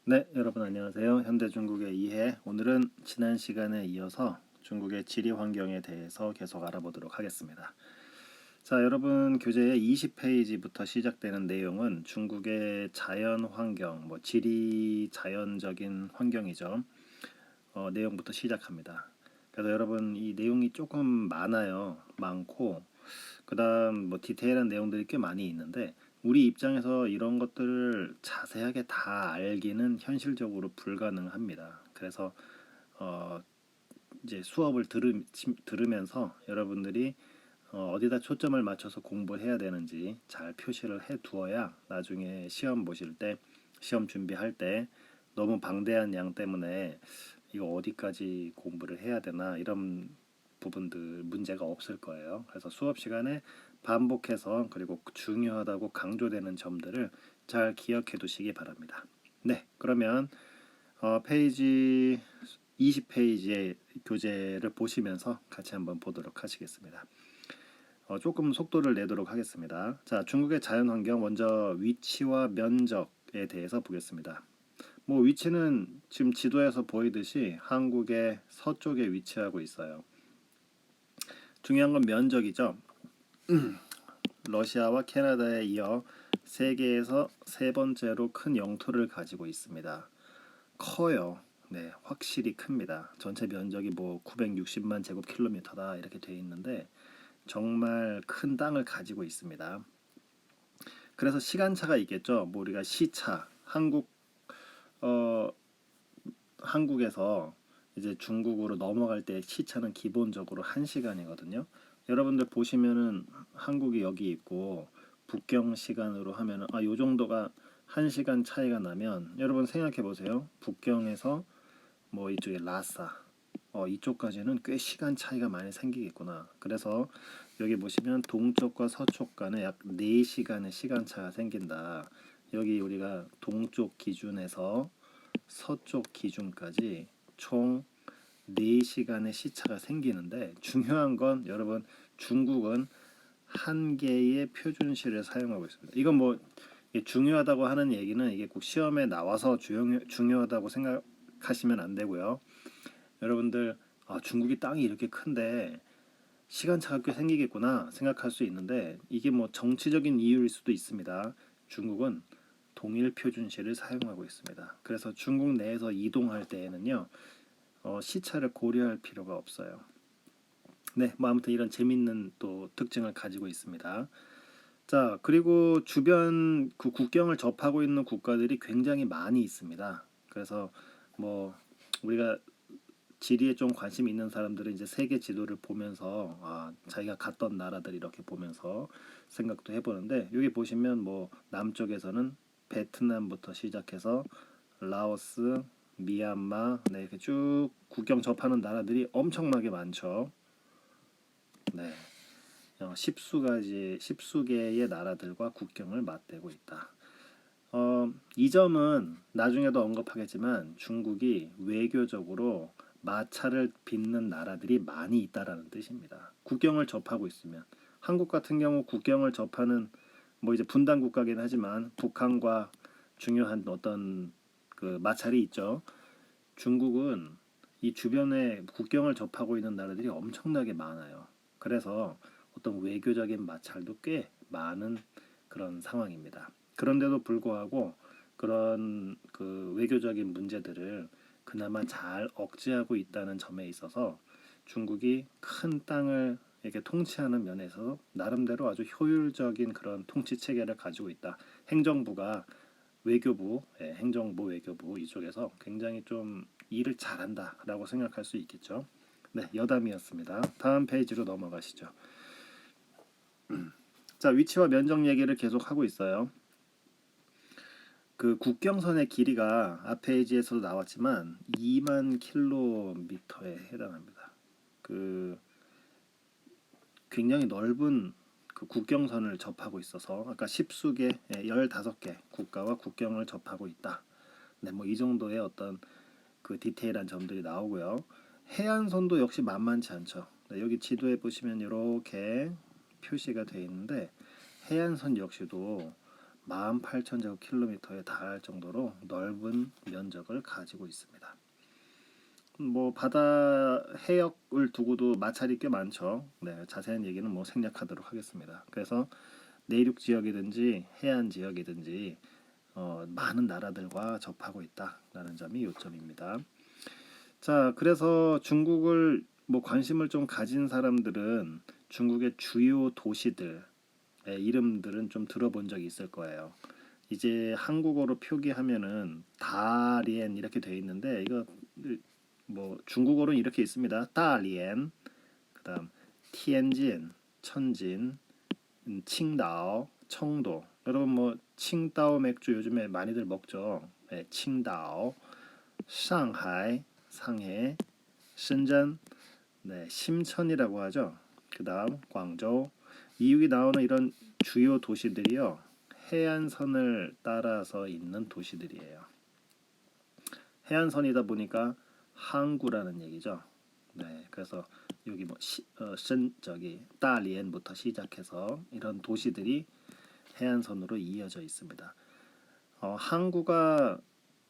네, 여러분 안녕하세요. 현대중국의 이해. 오늘은 지난 시간에 이어서 중국의 지리 환경에 대해서 계속 알아보도록 하겠습니다. 자, 여러분 교재의 20페이지부터 시작되는 내용은 중국의 자연 환경, 지리 자연적인 환경이죠. 내용부터 시작합니다. 그래서 여러분 이 내용이 조금 많고 그다음 디테일한 내용들이 꽤 많이 있는데 우리 입장에서 이런 것들을 자세하게 다 알기는 현실적으로 불가능합니다. 그래서 어, 이제 수업을 들으면서 여러분들이 어디다 초점을 맞춰서 공부를 해야 되는지 잘 표시를 해 두어야 나중에 시험 보실 때, 시험 준비할 때 너무 방대한 양 때문에 이거 어디까지 공부를 해야 되나 이런 부분들 문제가 없을 거예요. 그래서 수업 시간에 반복해서 그리고 중요하다고 강조되는 점들을 잘 기억해 두시기 바랍니다. 네, 그러면 페이지 20페이지의 교재를 보시면서 같이 한번 보도록 하시겠습니다. 조금 속도를 내도록 하겠습니다. 자, 중국의 자연환경 먼저 위치와 면적에 대해서 보겠습니다. 위치는 지금 지도에서 보이듯이 한국의 서쪽에 위치하고 있어요. 중요한 건 면적이죠. 러시아와 캐나다에 이어 세계에서 세 번째로 큰 영토를 가지고 있습니다. 커요. 네, 확실히 큽니다. 전체 면적이 960만 제곱킬로미터다 이렇게 돼 있는데 정말 큰 땅을 가지고 있습니다. 그래서 시간차가 있겠죠. 우리가 시차, 어, 한국에서 이제 중국으로 넘어갈 때 시차는 기본적으로 1시간이거든요. 여러분들 보시면은 한국이 여기 있고 북경 시간으로 하면은 요 정도가 1시간 차이가 나면 여러분 생각해 보세요. 북경에서 이쪽에 라싸 이쪽까지는 꽤 시간 차이가 많이 생기겠구나. 그래서 여기 보시면 동쪽과 서쪽 간에 약 4시간의 시간차가 생긴다. 여기 우리가 동쪽 기준에서 서쪽 기준까지 총 4시간의 시차가 생기는데 중요한 건 여러분 중국은 한 개의 표준시를 사용하고 있습니다. 이건 중요하다고 하는 얘기는 이게 꼭 시험에 나와서 중요하다고 생각하시면 안 되고요. 여러분들 중국이 땅이 이렇게 큰데 시간차가 꽤 생기겠구나 생각할 수 있는데 이게 정치적인 이유일 수도 있습니다. 중국은 동일 표준시를 사용하고 있습니다. 그래서 중국 내에서 이동할 때에는요 시차를 고려할 필요가 없어요. 네, 아무튼 이런 재밌는 또 특징을 가지고 있습니다. 자, 그리고 주변 그 국경을 접하고 있는 국가들이 굉장히 많이 있습니다. 그래서 우리가 지리에 좀 관심 있는 사람들은 이제 세계 지도를 보면서 자기가 갔던 나라들 이렇게 보면서 생각도 해보는데 여기 보시면 남쪽에서는 베트남부터 시작해서 라오스, 미얀마, 네, 이렇게 쭉 국경 접하는 나라들이 엄청나게 많죠. 네, 십수 개의 나라들과 국경을 맞대고 있다. 이 점은 나중에도 언급하겠지만 중국이 외교적으로 마찰을 빚는 나라들이 많이 있다라는 뜻입니다. 국경을 접하고 있으면 한국 같은 경우 국경을 접하는 이제 분단 국가긴 하지만 북한과 중요한 어떤 그 마찰이 있죠. 중국은 이 주변에 국경을 접하고 있는 나라들이 엄청나게 많아요. 그래서 어떤 외교적인 마찰도 꽤 많은 그런 상황입니다. 그런데도 불구하고 그런 그 외교적인 문제들을 그나마 잘 억제하고 있다는 점에 있어서 중국이 큰 땅을 이렇게 통치하는 면에서 나름대로 아주 효율적인 그런 통치 체계를 가지고 있다. 행정부가 행정부 외교부 이쪽에서 굉장히 좀 일을 잘한다라고 생각할 수 있겠죠. 네, 여담이었습니다. 다음 페이지로 넘어가시죠. 자, 위치와 면적 얘기를 계속 하고 있어요. 그 국경선의 길이가 앞 페이지에서도 나왔지만 2만 킬로미터에 해당합니다. 그 굉장히 넓은 그 국경선을 접하고 있어서 아까 10수개, 15개 국가와 국경을 접하고 있다. 네, 이 정도의 어떤 그 디테일한 점들이 나오고요. 해안선도 역시 만만치 않죠. 네, 여기 지도에 보시면 이렇게 표시가 되어 있는데 해안선 역시도 18,000제곱킬로미터에 달할 정도로 넓은 면적을 가지고 있습니다. 뭐 바다 해역을 두고도 마찰이 꽤 많죠. 네, 자세한 얘기는 뭐 생략하도록 하겠습니다. 그래서 내륙 지역이든지 해안 지역이든지 많은 나라들과 접하고 있다라는 점이 요점입니다. 자, 그래서 중국을 뭐 관심을 좀 가진 사람들은 중국의 주요 도시들의 이름들은 좀 들어본 적이 있을 거예요. 이제 한국어로 표기하면은 다리엔 이렇게 돼 있는데 이거 뭐 중국어로는 이렇게 있습니다. 다리엔, 그다음 티엔진, 천진, 칭다오, 청도. 여러분 뭐 칭다오 맥주 요즘에 많이들 먹죠. 네, 칭다오, 상하이, 상해, 신전, 네, 심천이라고 하죠. 그다음 광저우. 이육이 나오는 이런 주요 도시들이요. 해안선을 따라서 있는 도시들이에요. 해안선이다 보니까 항구라는 얘기죠. 네, 그래서 여기 뭐 저기 다리엔부터 시작해서 이런 도시들이 해안선으로 이어져 있습니다. 항구가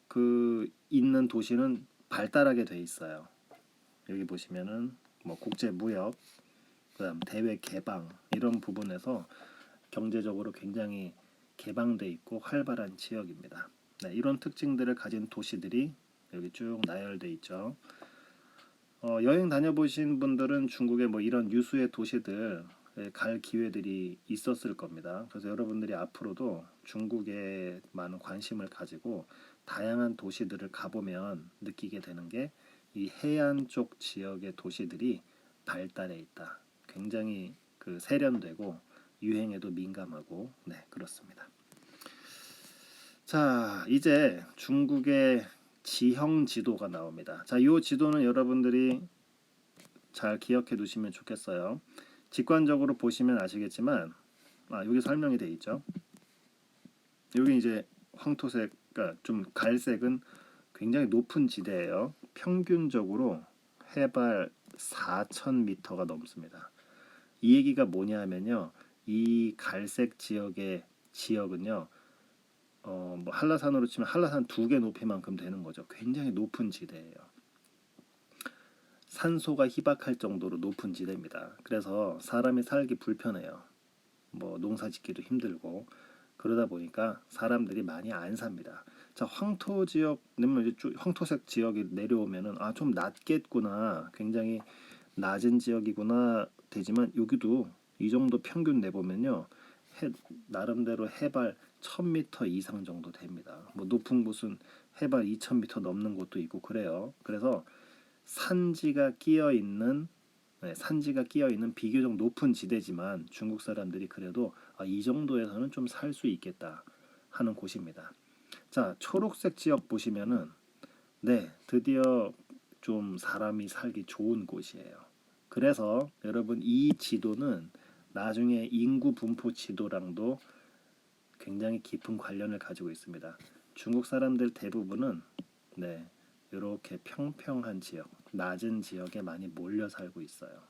그 있는 도시는 발달하게 돼 있어요. 여기 보시면은 뭐 국제 무역, 그다음 대외 개방 이런 부분에서 경제적으로 굉장히 개방돼 있고 활발한 지역입니다. 네, 이런 특징들을 가진 도시들이 여기 쭉 나열돼 있죠. 여행 다녀보신 분들은 중국의 뭐 이런 유수의 도시들 갈 기회들이 있었을 겁니다. 그래서 여러분들이 앞으로도 중국에 많은 관심을 가지고 다양한 도시들을 가보면 느끼게 되는 게 이 해안 쪽 지역의 도시들이 발달해 있다. 굉장히 그 세련되고 유행에도 민감하고 네, 그렇습니다. 자, 이제 중국의 지형 지도가 나옵니다. 자, 이 지도는 여러분들이 잘 기억해 두시면 좋겠어요. 직관적으로 보시면 아시겠지만 여기 설명이 돼 있죠. 여기 이제 황토색, 그러니까 좀 갈색은 굉장히 높은 지대예요. 평균적으로 해발 4,000m가 넘습니다. 이 얘기가 뭐냐면요. 이 갈색 지역의 지역은요. 뭐 한라산으로 치면 한라산 2개 높이만큼 되는 거죠. 굉장히 높은 지대예요. 산소가 희박할 정도로 높은 지대입니다. 그래서 사람이 살기 불편해요. 뭐 농사 짓기도 힘들고 그러다 보니까 사람들이 많이 안 삽니다. 자, 황토 지역, 황토색 지역이 내려오면은 좀 낮겠구나, 굉장히 낮은 지역이구나 되지만 여기도 이 정도 평균 내보면요, 나름대로 해발 1000m 이상 정도 됩니다. 뭐 높은 곳은 해발 2000m 넘는 곳도 있고 그래요. 그래서 산지가 끼어 있는 산지가 끼어 있는 비교적 높은 지대지만 중국 사람들이 그래도 이 정도에서는 좀 살 수 있겠다 하는 곳입니다. 자, 초록색 지역 보시면은 네, 드디어 좀 사람이 살기 좋은 곳이에요. 그래서 여러분 이 지도는 나중에 인구 분포 지도랑도 굉장히 깊은 관련을 가지고 있습니다. 중국 사람들 대부분은 네, 이렇게 평평한 지역, 낮은 지역에 많이 몰려 살고 있어요.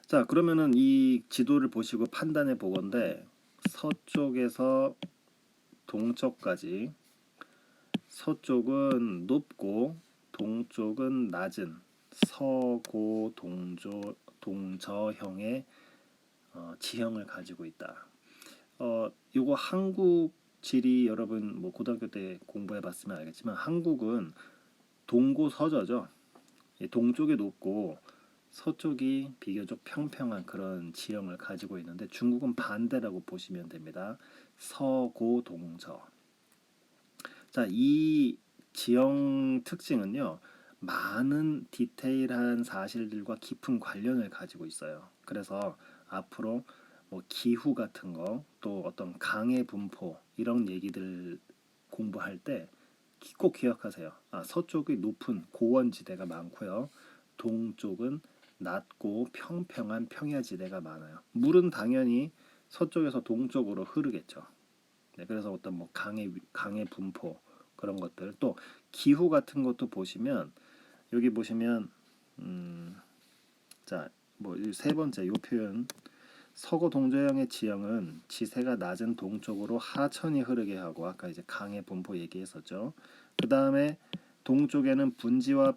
자, 그러면은 이 지도를 보시고 판단해 보건데 서쪽에서 동쪽까지, 서쪽은 높고 동쪽은 낮은 서고 동저형의 지형을 가지고 있다. 요거 한국 지리 여러분 뭐 고등학교 때 공부해 봤으면 알겠지만 한국은 동고서저죠. 동쪽이 높고 서쪽이 비교적 평평한 그런 지형을 가지고 있는데 중국은 반대라고 보시면 됩니다. 서고동저. 자, 이 지형 특징은요, 많은 디테일한 사실들과 깊은 관련을 가지고 있어요. 그래서 앞으로 뭐 기후 같은 거, 또 어떤 강의 분포 이런 얘기들 공부할 때 꼭 기억하세요. 서쪽이 높은 고원지대가 많고요. 동쪽은 낮고 평평한 평야지대가 많아요. 물은 당연히 서쪽에서 동쪽으로 흐르겠죠. 네, 그래서 어떤 뭐 강의 분포 그런 것들, 또 기후 같은 것도 보시면 여기 보시면 자, 뭐 세 번째 요 표현 서고 동조양의 지형은 지세가 낮은 동쪽으로 하천이 흐르게 하고 아까 이제 강의 분포 얘기했었죠. 그 다음에 동쪽에는 분지와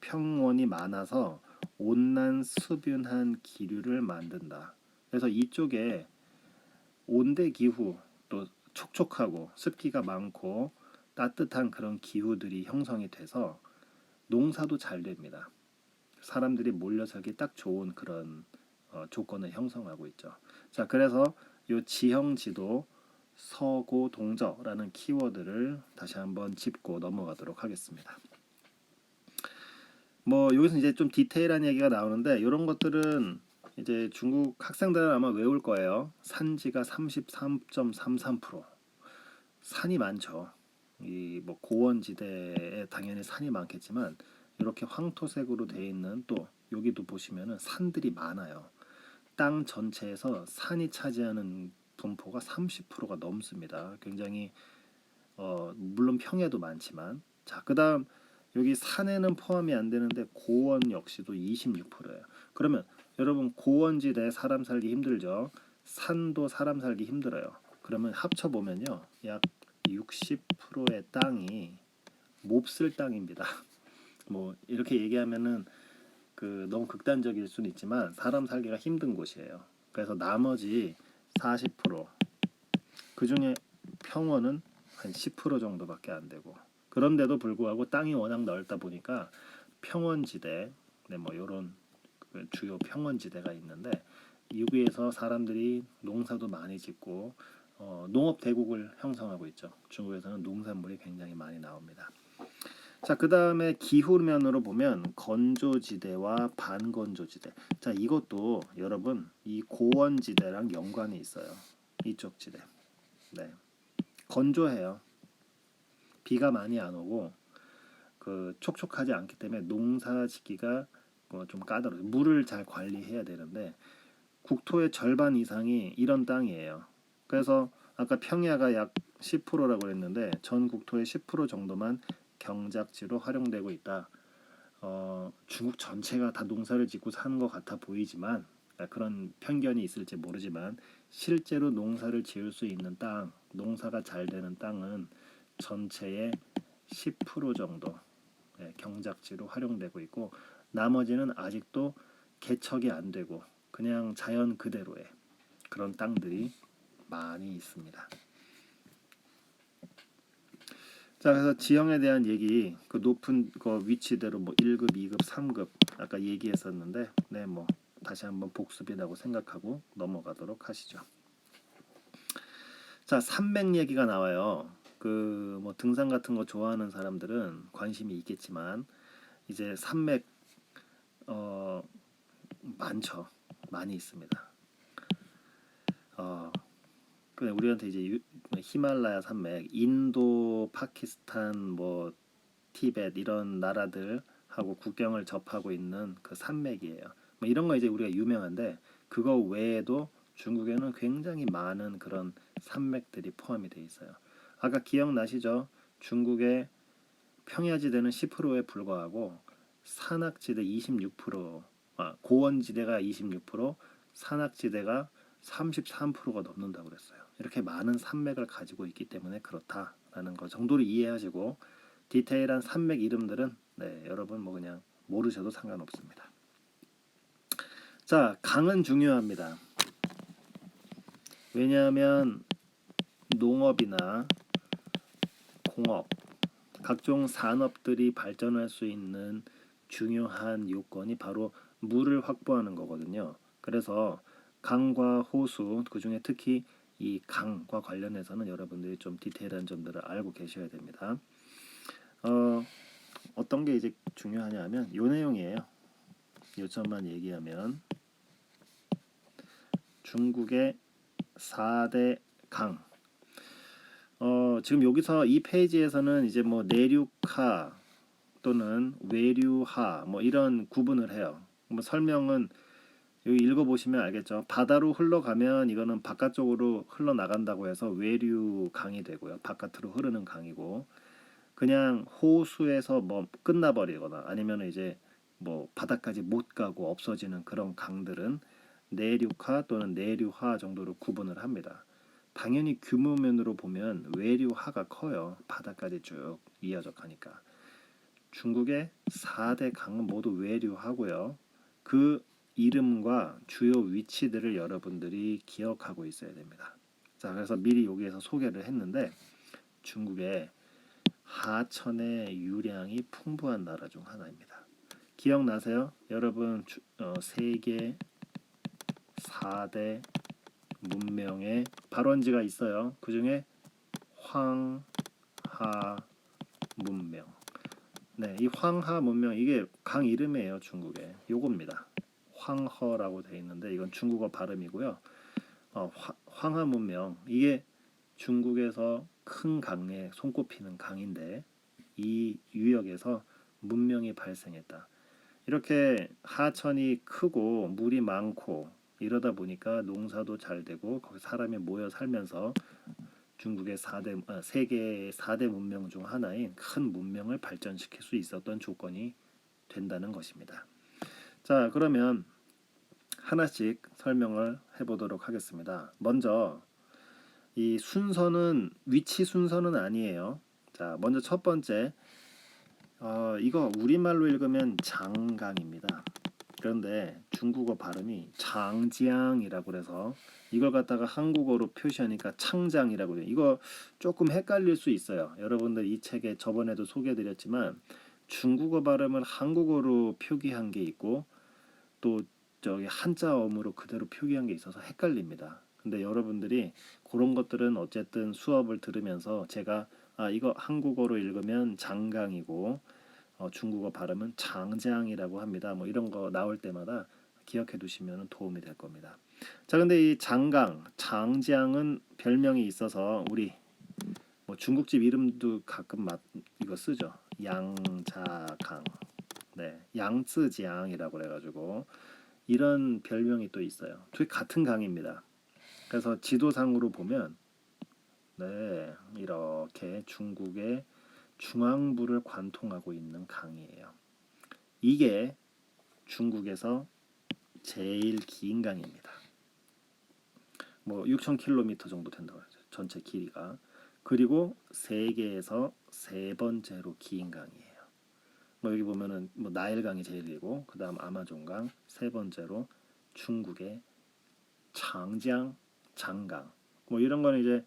평원이 많아서 온난 수변한 기류를 만든다. 그래서 이쪽에 온대 기후 또 촉촉하고 습기가 많고 따뜻한 그런 기후들이 형성이 돼서 농사도 잘 됩니다. 사람들이 몰려 살기 딱 좋은 그런 조건을 형성하고 있죠. 자, 그래서 이 지형지도 서고 동저라는 키워드를 다시 한번 짚고 넘어가도록 하겠습니다. 뭐 여기서 이제 좀 디테일한 얘기가 나오는데 이런 것들은 이제 중국 학생들은 아마 외울 거예요. 산지가 33.33%. 산이 많죠. 이 뭐 고원지대에 당연히 산이 많겠지만 이렇게 황토색으로 되어 있는 또 여기도 보시면은 산들이 많아요. 땅 전체에서 산이 차지하는 분포가 30%가 넘습니다. 굉장히 물론 평야도 많지만 자, 그다음 여기 산에는 포함이 안 되는데 고원 역시도 26%예요. 그러면 여러분 고원지대 사람 살기 힘들죠. 산도 사람 살기 힘들어요. 그러면 합쳐 보면요. 약 60%의 땅이 몹쓸 땅입니다. 뭐 이렇게 얘기하면은 그 너무 극단적일 수는 있지만 사람 살기가 힘든 곳이에요. 그래서 나머지 40% 그중에 평원은 한 10% 정도밖에 안 되고 그런데도 불구하고 땅이 워낙 넓다 보니까 평원지대 네, 뭐 이런 그 주요 평원지대가 있는데 여기에서 사람들이 농사도 많이 짓고 농업 대국을 형성하고 있죠. 중국에서는 농산물이 굉장히 많이 나옵니다. 자, 그 다음에 기후면으로 보면 건조지대와 반건조지대. 자, 이것도 여러분 이 고원지대랑 연관이 있어요. 이쪽 지대. 네, 건조해요. 비가 많이 안 오고 그 촉촉하지 않기 때문에 농사 짓기가 좀 까다로워요. 물을 잘 관리해야 되는데 국토의 절반 이상이 이런 땅이에요. 그래서 아까 평야가 약 10%라고 했는데 전 국토의 10% 정도만 경작지로 활용되고 있다. 중국 전체가 다 농사를 짓고 사는 것 같아 보이지만 그런 편견이 있을지 모르지만 실제로 농사를 지을 수 있는 땅, 농사가 잘 되는 땅은 전체의 10% 정도 경작지로 활용되고 있고 나머지는 아직도 개척이 안 되고 그냥 자연 그대로의 그런 땅들이 많이 있습니다. 자, 그래서 지형에 대한 얘기, 그 높은 그 위치대로 뭐 1급, 2급, 3급 아까 얘기했었는데, 네, 뭐 다시 한번 복습이라고 생각하고 넘어가도록 하시죠. 자, 산맥 얘기가 나와요. 그 뭐 등산 같은 거 좋아하는 사람들은 관심이 있겠지만 이제 산맥 많죠. 많이 있습니다. 그래 우리한테 이제 히말라야 산맥, 인도, 파키스탄, 뭐 티벳 이런 나라들하고 국경을 접하고 있는 그 산맥이에요. 뭐 이런 거 이제 우리가 유명한데 그거 외에도 중국에는 굉장히 많은 그런 산맥들이 포함이 돼 있어요. 아까 기억나시죠? 중국의 평야지대는 10%에 불과하고 산악지대 26%, 고원지대가 26%, 산악지대가 33%가 넘는다고 그랬어요. 이렇게 많은 산맥을 가지고 있기 때문에 그렇다라는 거 정도를 이해하시고 디테일한 산맥 이름들은 네, 여러분 뭐 그냥 모르셔도 상관없습니다. 자, 강은 중요합니다. 왜냐하면 농업이나 공업, 각종 산업들이 발전할 수 있는 중요한 요건이 바로 물을 확보하는 거거든요. 그래서 강과 호수, 그중에 특히 이 강과 관련해서는 여러분들이 좀 디테일한 점들을 알고 계셔야 됩니다. 어떤 게 이제 중요하냐면 요 내용이에요. 요점만 얘기하면 중국의 4대 강. 지금 여기서 이 페이지에서는 이제 뭐 내륙하 또는 외류하 뭐 이런 구분을 해요. 뭐 설명은 여기 읽어보시면 알겠죠. 바다로 흘러가면 이거는 바깥쪽으로 흘러나간다고 해서 외류 강이 되고요. 바깥으로 흐르는 강이고 그냥 호수에서 뭐 끝나버리거나 아니면 이제 뭐 바다까지 못 가고 없어지는 그런 강들은 내륙하 또는 내류하 정도로 구분을 합니다. 당연히 규모면으로 보면 외류하가 커요. 바다까지 쭉 이어져 가니까. 중국의 4대 강은 모두 외류하고요. 그 이름과 주요 위치들을 여러분들이 기억하고 있어야 됩니다. 자, 그래서 미리 여기에서 소개를 했는데 중국의 하천의 유량이 풍부한 나라 중 하나입니다. 기억나세요? 여러분 세계 4대 문명의 발원지가 있어요. 그 중에 황하 문명. 네, 이 황하 문명 이게 강 이름이에요. 중국에 요겁니다. 황허라고 되어 있는데 이건 중국어 발음이고요. 황하 문명 이게 중국에서 큰 강에 손꼽히는 강인데 이 유역에서 문명이 발생했다. 이렇게 하천이 크고 물이 많고 이러다 보니까 농사도 잘 되고 거기 사람이 모여 살면서 중국의 세계의 4대 문명 중 하나인 큰 문명을 발전시킬 수 있었던 조건이 된다는 것입니다. 자, 그러면 하나씩 설명을 해보도록 하겠습니다. 먼저 이 순서는 위치 순서는 아니에요. 자, 먼저 첫 번째 이거 우리말로 읽으면 장강입니다. 그런데 중국어 발음이 장지앙이라고 그래서 이걸 갖다가 한국어로 표시하니까 창장이라고 해요. 이거 조금 헷갈릴 수 있어요. 여러분들 이 책에 저번에도 소개해드렸지만 중국어 발음을 한국어로 표기한 게 있고 또 저기 한자어음으로 그대로 표기한 게 있어서 헷갈립니다. 근데 여러분들이 그런 것들은 어쨌든 수업을 들으면서 제가 이거 한국어로 읽으면 장강이고 중국어 발음은 장장이라고 합니다. 뭐 이런 거 나올 때마다 기억해 두시면 도움이 될 겁니다. 자, 근데 이 장강, 장장은 별명이 있어서 우리 뭐 중국집 이름도 가끔 이거 쓰죠. 양자강, 네, 양쯔지앙이라고 그래가지고 이런 별명이 또 있어요. 둘이 같은 강입니다. 그래서 지도상으로 보면 네, 이렇게 중국의 중앙부를 관통하고 있는 강이에요. 이게 중국에서 제일 긴 강입니다. 뭐 6,000km 정도 된다고 하죠. 전체 길이가. 그리고 세계에서 세 번째로 긴 강이에요. 뭐 여기 보면은 뭐 나일강이 제일 길고 그다음 아마존강, 세 번째로 중국의 장장, 장강. 뭐 이런 거는 이제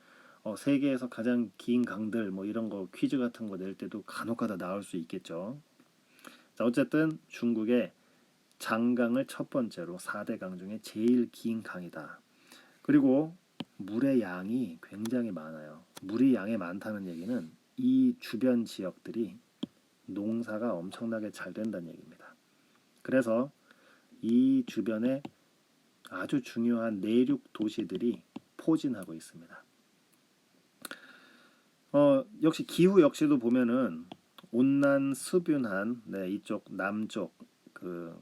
세계에서 가장 긴 강들 뭐 이런 거 퀴즈 같은 거 낼 때도 간혹가다 나올 수 있겠죠. 자, 어쨌든 중국의 장강을 첫 번째로 4대 강 중에 제일 긴 강이다. 그리고 물의 양이 굉장히 많아요. 물이 양이 많다는 얘기는 이 주변 지역들이 농사가 엄청나게 잘 된다는 얘기입니다. 그래서 이 주변에 아주 중요한 내륙 도시들이 포진하고 있습니다. 역시 기후 역시도 보면은 온난 습윤한 네, 이쪽 남쪽 그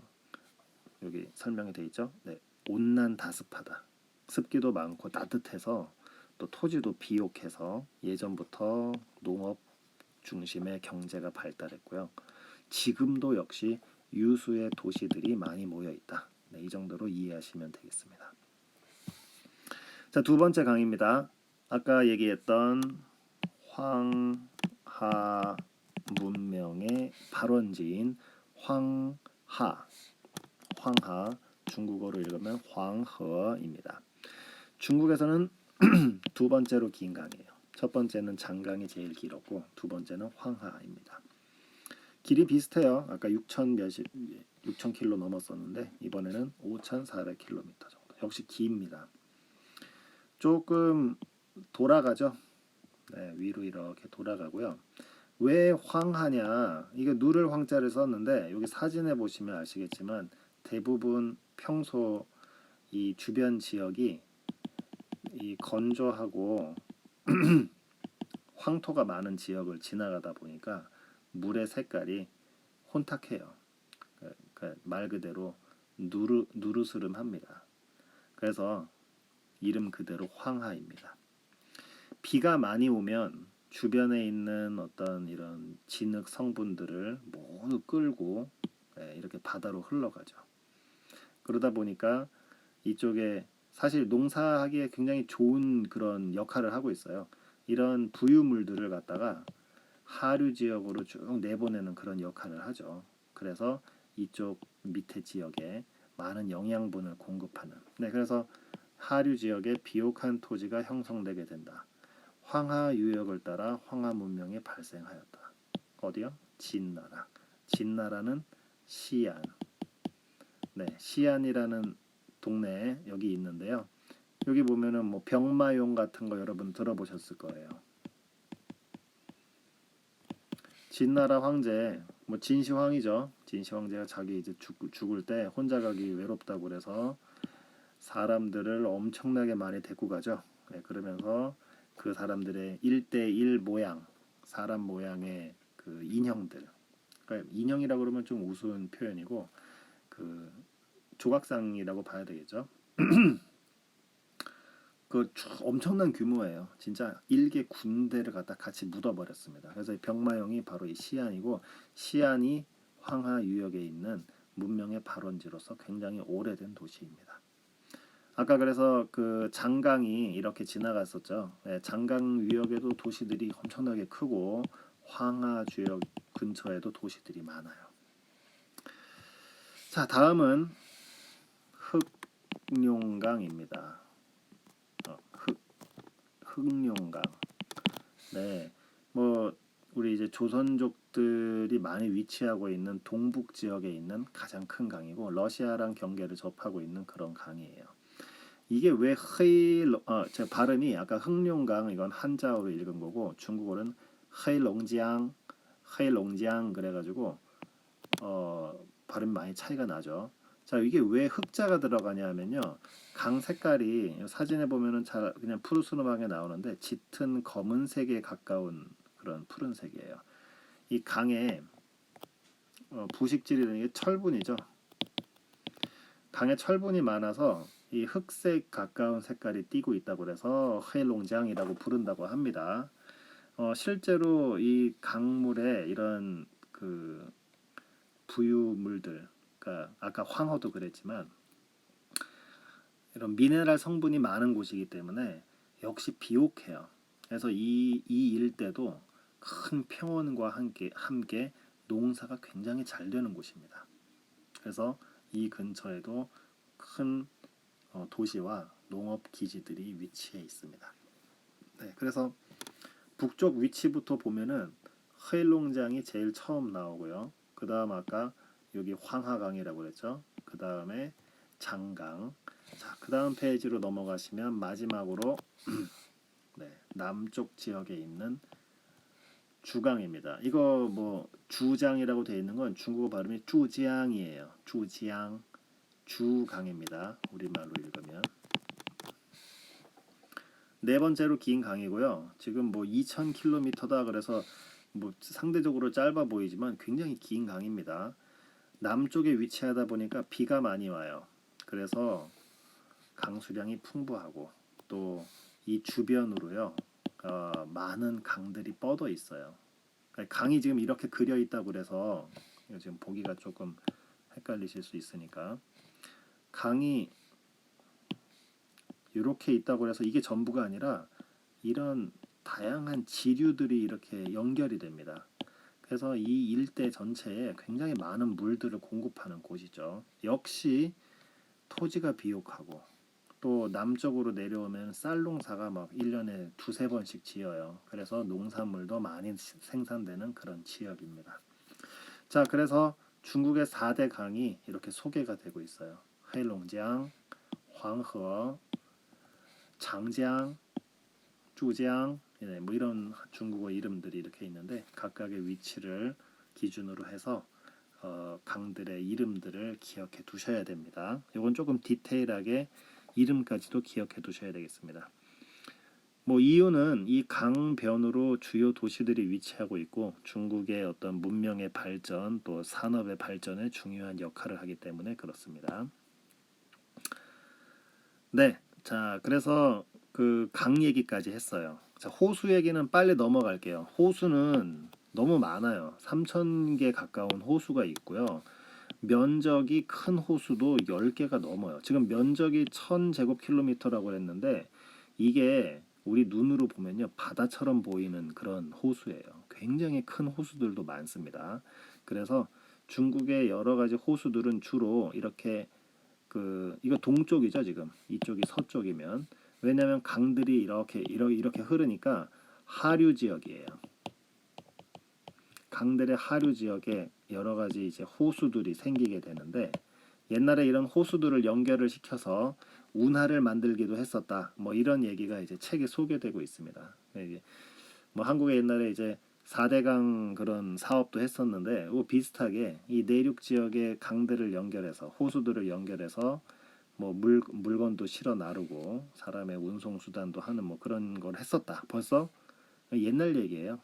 여기 설명이 돼 있죠. 네, 온난 다습하다. 습기도 많고 따뜻해서 또 토지도 비옥해서 예전부터 농업 중심의 경제가 발달했고요. 지금도 역시 유수의 도시들이 많이 모여 있다. 네, 이 정도로 이해하시면 되겠습니다. 자, 두 번째 강입니다. 아까 얘기했던 황하 문명의 발원지인 황하, 중국어로 읽으면 황허입니다. 중국에서는 두 번째로 긴 강이에요. 첫 번째는 장강이 제일 길었고 두 번째는 황하입니다. 길이 비슷해요. 아까 6,000km 넘었었는데 이번에는 5,400km 정도. 역시 깁니다. 조금 돌아가죠. 네, 위로 이렇게 돌아가고요. 왜 황하냐? 이게 누를 황자를 썼는데 여기 사진에 보시면 아시겠지만 대부분 평소 이 주변 지역이 이 건조하고 황토가 많은 지역을 지나가다 보니까 물의 색깔이 혼탁해요. 말 그대로 누르스름합니다. 그래서 이름 그대로 황하입니다. 비가 많이 오면 주변에 있는 어떤 이런 진흙 성분들을 모두 끌고 이렇게 바다로 흘러가죠. 그러다 보니까 이쪽에 사실 농사하기에 굉장히 좋은 그런 역할을 하고 있어요. 이런 부유물들을 갖다가 하류 지역으로 쭉 내보내는 그런 역할을 하죠. 그래서 이쪽 밑에 지역에 많은 영양분을 공급하는. 네, 그래서 하류 지역에 비옥한 토지가 형성되게 된다. 황하 유역을 따라 황하 문명이 발생하였다. 어디요? 진나라. 진나라는 시안. 네, 시안이라는 동네에 여기 있는데요. 여기 보면은 뭐 병마용 같은 거 여러분 들어보셨을 거예요. 진나라 황제, 뭐 진시황이죠. 진시황제가 자기 이제 죽을 때 혼자 가기 외롭다고 그래서 사람들을 엄청나게 많이 데리고 가죠. 네, 그러면서 그 사람들의 1대1 모양, 사람 모양의 그 인형들. 그러니까 인형이라고 그러면 좀 우스운 표현이고 그 조각상이라고 봐야 되겠죠. 그 엄청난 규모예요. 진짜 일개 군대를 갖다 같이 묻어버렸습니다. 그래서 병마용이 바로 이 시안이고 시안이 황하 유역에 있는 문명의 발원지로서 굉장히 오래된 도시입니다. 아까 그래서 그 장강이 이렇게 지나갔었죠. 네, 장강 유역에도 도시들이 엄청나게 크고 황하 주역 근처에도 도시들이 많아요. 자, 다음은 흑룡강입니다. 흑룡강. 네, 뭐 우리 이제 조선족들이 많이 위치하고 있는 동북 지역에 있는 가장 큰 강이고 러시아랑 경계를 접하고 있는 그런 강이에요. 이게 왜 제 발음이 아까 흑룡강 이건 한자어로 읽은 거고 중국어는 헤이롱지앙 헤이롱지앙 그래가지고 발음 많이 차이가 나죠. 자, 이게 왜 흑자가 들어가냐면요. 강 색깔이 사진에 보면은 잘 그냥 푸르스름하게 나오는데 짙은 검은색에 가까운 그런 푸른색이에요. 이 강에 부식질이 게 철분이죠. 강에 철분이 많아서 이 흑색 가까운 색깔이 띠고 있다고 그래서 헤이롱장이라고 부른다고 합니다. 실제로 이 강물에 이런 그 부유물들, 그러니까 아까 황허도 그랬지만 이런 미네랄 성분이 많은 곳이기 때문에 역시 비옥해요. 그래서 이 일대도 큰 평원과 함께 농사가 굉장히 잘 되는 곳입니다. 그래서 이 근처에도 큰 도시와 농업 기지들이 위치해 있습니다. 네, 그래서 북쪽 위치부터 보면은 헤일롱장이 제일 처음 나오고요. 그 다음 아까 여기 황하강이라고 그랬죠. 그 다음에 장강. 자, 그 다음 페이지로 넘어가시면 마지막으로 네, 남쪽 지역에 있는 주강입니다. 이거 뭐 주장이라고 되어 있는 건 중국어 발음이 주지앙이에요. 주지앙, 주강입니다. 우리말로 읽으면. 네 번째로 긴 강이고요. 지금 뭐 2,000km다 그래서 뭐 상대적으로 짧아 보이지만 굉장히 긴 강입니다. 남쪽에 위치하다 보니까 비가 많이 와요. 그래서 강수량이 풍부하고 또 이 주변으로요 많은 강들이 뻗어 있어요. 그러니까 강이 지금 이렇게 그려 있다고 그래서 지금 보기가 조금 헷갈리실 수 있으니까 강이 이렇게 있다고 해서 이게 전부가 아니라 이런 다양한 지류들이 이렇게 연결이 됩니다. 그래서 이 일대 전체에 굉장히 많은 물들을 공급하는 곳이죠. 역시 토지가 비옥하고 또 남쪽으로 내려오면 쌀 농사가 막 1년에 두세 번씩 지어요. 그래서 농산물도 많이 생산되는 그런 지역입니다. 자, 그래서 중국의 4대 강이 이렇게 소개가 되고 있어요. 헤이롱장, 황허, 장장, 주장, 뭐 이런 중국어 이름들이 이렇게 있는데 각각의 위치를 기준으로 해서 강들의 이름들을 기억해 두셔야 됩니다. 이건 조금 디테일하게 이름까지도 기억해 두셔야 되겠습니다. 뭐 이유는 이 강변으로 주요 도시들이 위치하고 있고 중국의 어떤 문명의 발전 또 산업의 발전에 중요한 역할을 하기 때문에 그렇습니다. 네, 자 그래서 그 강 얘기까지 했어요. 자, 호수 얘기는 빨리 넘어갈게요. 호수는 너무 많아요. 3,000개 가까운 호수가 있고요. 면적이 큰 호수도 10개가 넘어요. 지금 면적이 1000제곱킬로미터라고 했는데 이게 우리 눈으로 보면요 바다처럼 보이는 그런 호수예요. 굉장히 큰 호수들도 많습니다. 그래서 중국의 여러 가지 호수들은 주로 이렇게 이거 동쪽이죠 지금 이쪽이 서쪽이면 왜냐하면 강들이 이렇게 흐르니까 하류 지역이에요. 강들의 하류 지역에 여러 가지 이제 호수들이 생기게 되는데 옛날에 이런 호수들을 연결을 시켜서 운하를 만들기도 했었다. 뭐 이런 얘기가 이제 책에 소개되고 있습니다. 이게 뭐 한국에 옛날에 이제 4대강 그런 사업도 했었는데 비슷하게 이 내륙 지역의 강들을 연결해서 호수들을 연결해서 뭐 물건도 실어 나르고 사람의 운송 수단도 하는 뭐 그런 걸 했었다. 벌써 옛날 얘기예요.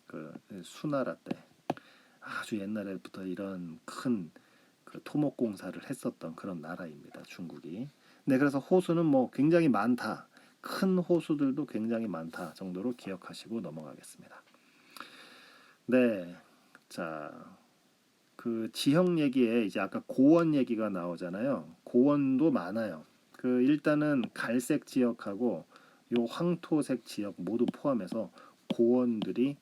그 수나라 때 아주 옛날에부터 이런 큰 토목 공사를 했었던 그런 나라입니다. 중국이. 네, 그래서 호수는 뭐 굉장히 많다. 큰 호수들도 굉장히 많다 정도로 기억하시고 넘어가겠습니다. 네, 자, 그 지형 얘기에 이제 아까 고원 얘기가 나오잖아요. 고원도 많아요. 일단은 갈색 지역하고 요 황토색 지역 모두 포함해서 고원들이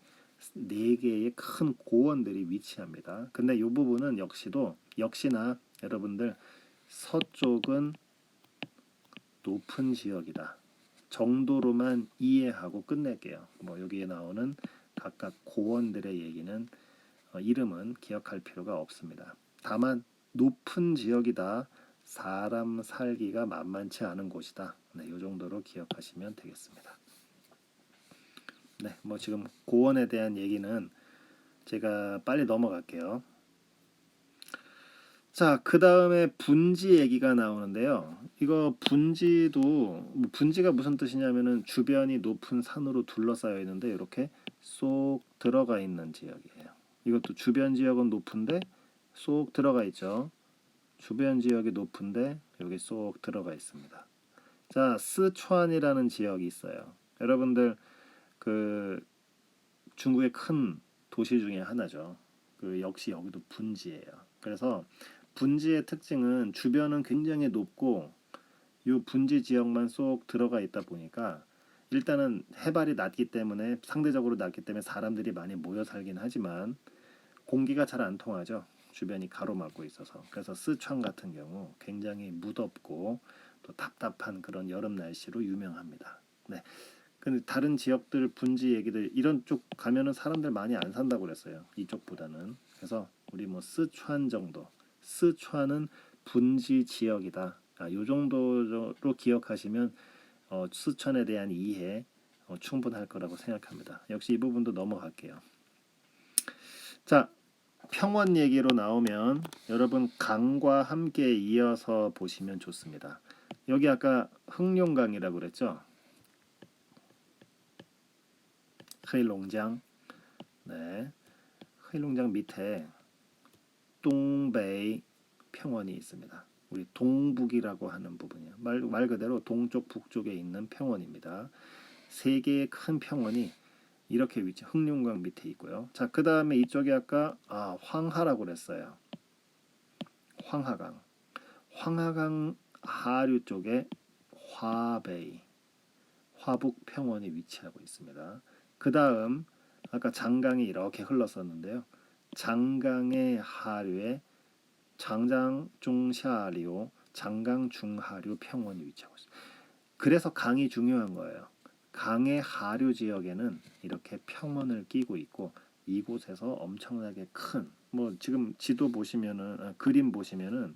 4개의 큰 고원들이 위치합니다. 근데 이 부분은 역시나 여러분들 서쪽은 높은 지역이다 정도로만 이해하고 끝낼게요. 뭐 여기에 나오는 각각 고원들의 얘기는 이름은 기억할 필요가 없습니다. 다만 높은 지역이다. 사람 살기가 만만치 않은 곳이다. 네, 이 정도로 기억하시면 되겠습니다. 네, 뭐 지금 고원에 대한 얘기는 제가 빨리 넘어갈게요. 자, 그 다음에 분지 얘기가 나오는데요. 이거 분지가 무슨 뜻이냐면은 주변이 높은 산으로 둘러싸여 있는데 이렇게 쏙 들어가 있는 지역이에요. 이것도 주변 지역은 높은데 쏙 들어가 있죠. 주변 지역이 높은데 여기 쏙 들어가 있습니다. 자, 스촨이라는 지역이 있어요. 여러분들 중국의 큰 도시 중에 하나죠. 역시 여기도 분지예요. 그래서 분지의 특징은 주변은 굉장히 높고 이 분지 지역만 쏙 들어가 있다 보니까 일단은 해발이 상대적으로 낮기 때문에 사람들이 많이 모여 살긴 하지만 공기가 잘 안 통하죠. 주변이 가로막고 있어서. 그래서 스촨 같은 경우 굉장히 무덥고 또 답답한 그런 여름 날씨로 유명합니다. 네. 근데 다른 지역들 분지 얘기들 이런 쪽 가면은 사람들 많이 안 산다고 그랬어요. 이쪽보다는. 그래서 우리 뭐 스촨 정도. 스촨은 분지 지역이다. 요 정도로 기억하시면 스촨에 대한 이해 충분할 거라고 생각합니다. 역시 이 부분도 넘어갈게요. 자, 평원 얘기로 나오면 여러분 강과 함께 이어서 보시면 좋습니다. 여기 아까 흑룡강이라고 그랬죠? 헤이롱장. 네. 헤이롱장 밑에 동베이 평원이 있습니다. 우리 동북이라고 하는 부분이에요. 말 그대로 동쪽 북쪽에 있는 평원입니다. 3개의 큰 평원이 이렇게 흑룡강 밑에 있고요. 자, 그 다음에 이쪽에 아까 황하라고 그랬어요. 황하강. 황하강 하류 쪽에 화베이, 화북 평원이 위치하고 있습니다. 그 다음 아까 장강이 이렇게 흘렀었는데요. 장강의 하류에 장장중하류, 장강중하류 평원이 위치하고 있습니다. 그래서 강이 중요한 거예요. 강의 하류 지역에는 이렇게 평원을 끼고 있고 이곳에서 엄청나게 큰 지금 지도 보시면은 그림 보시면은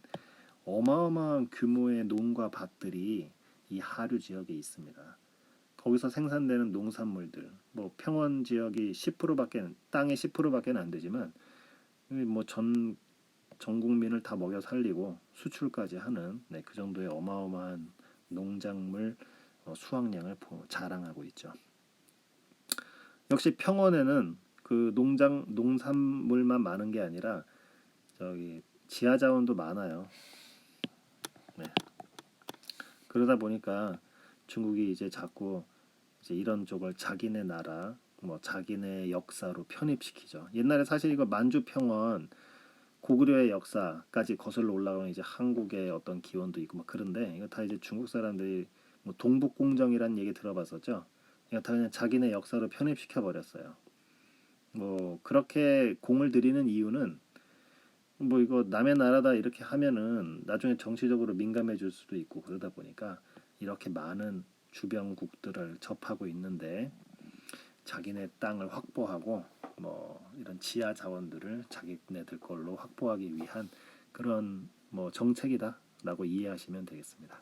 어마어마한 규모의 농과 밭들이 이 하류 지역에 있습니다. 거기서 생산되는 농산물들 평원 지역이 10%밖에 땅의 10%밖에 안 되지만 전 국민을 다 먹여 살리고 수출까지 하는 그 정도의 어마어마한 농작물 수확량을 자랑하고 있죠. 역시 평원에는 농산물만 많은 게 아니라 지하 자원도 많아요. 네. 그러다 보니까 중국이 이제 자꾸 이런 쪽을 자기네 나라, 자기네 역사로 편입시키죠. 옛날에 사실 이거 만주 평원 고구려의 역사까지 거슬러 올라가는 이제 한국의 어떤 기원도 있고 막 그런데 이거 다 이제 중국 사람들이 뭐 동북공정이란 얘기 들어봤었죠. 이거 다 그냥 자기네 역사로 편입시켜 버렸어요. 뭐 그렇게 공을 들이는 이유는 뭐 이거 남의 나라다 이렇게 하면은 나중에 정치적으로 민감해질 수도 있고 그러다 보니까 이렇게 많은 주변국들을 접하고 있는데 자기네 땅을 확보하고 뭐 이런 지하 자원들을 자기네들 걸로 확보하기 위한 그런 뭐 정책이다라고 이해하시면 되겠습니다.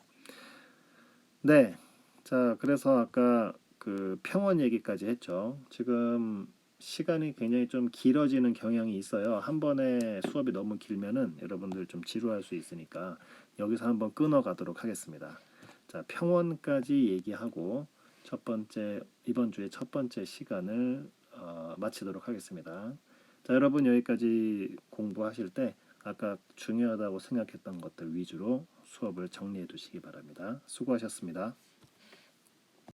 네. 자, 그래서 아까 그 평원 얘기까지 했죠. 지금 시간이 굉장히 좀 길어지는 경향이 있어요. 한 번에 수업이 너무 길면은 여러분들 좀 지루할 수 있으니까 여기서 한번 끊어 가도록 하겠습니다. 자, 평원까지 얘기하고 첫 번째 이번 주에 첫 번째 시간을 마치도록 하겠습니다. 자, 여러분 여기까지 공부하실 때 아까 중요하다고 생각했던 것들 위주로 수업을 정리해 두시기 바랍니다. 수고하셨습니다.